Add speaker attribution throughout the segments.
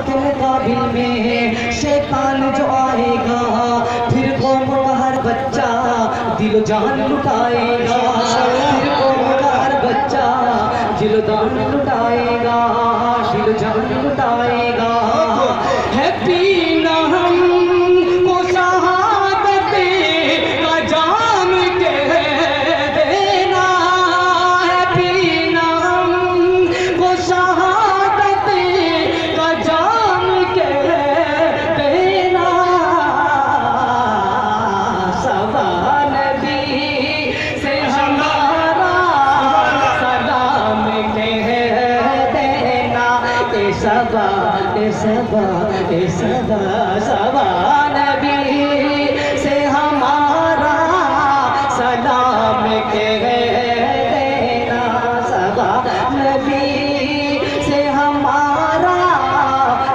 Speaker 1: के मुकाबिल में शैतान जो आएगा फिर कौम का हर बच्चा दिल जान लुटाएगा, फिर कौम का हर बच्चा दिल जान लुटाएगा, दिल जान लुटाएगा। है पीना हमको शहादत का जाम कह देना, है पीना हमको शहादत का जाम कह देना। सबा नबी से हमारा सलाम कह देना। ए सबा ए सबा ए सबा सबा नबी से हमारा सलाम कह देना, सबा नबी से हमारा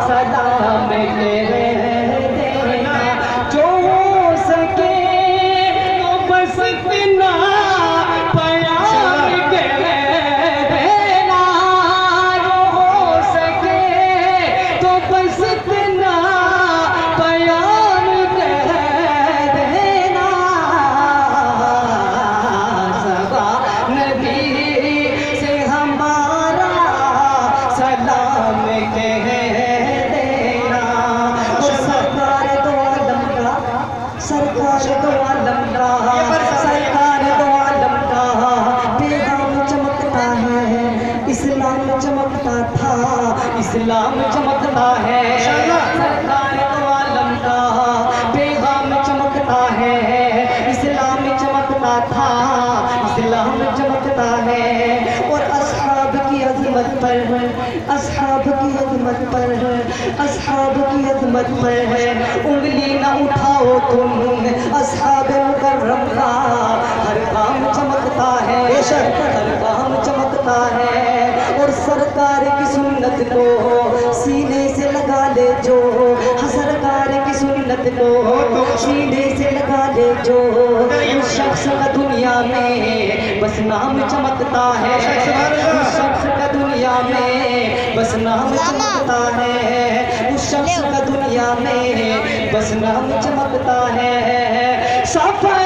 Speaker 1: सलाम कह देना। जो हो सके तो बस इतना प्यार कह देना, जो हो सके तो बस इतना प्यार कह देना। सबा नबी से हमारा सलाम कह देना। और सरकार दो आलम का, सरकार दो आलम का, सरकार दो आलम का पैगाम चमकता है। इस्लाम चमकता था, इस्लाम चमकता है। सरकार दो आलम का पैगाम चमकता है, इस्लाम चमकता था, इस्लाम चमकता है। और असहाब की अज़मत पर, असहाब की अज़मत पर, असहाब की अज़मत पर उंगली न उठाओ तुम। असहाब मुकर्रम का हर काम चमकता है, हर काम चमकता है। और सरकार की सुन्नत को सीने से लगा ले जो, सरकार की सुन्नत को सीने से लगा ले जो, उस शख्स का दुनिया में बस नाम चमकता है, उस शख्स का दुनिया में बस नाम चमकता है, उस शख्स का दुनिया में बस नाम चमकता है। सफा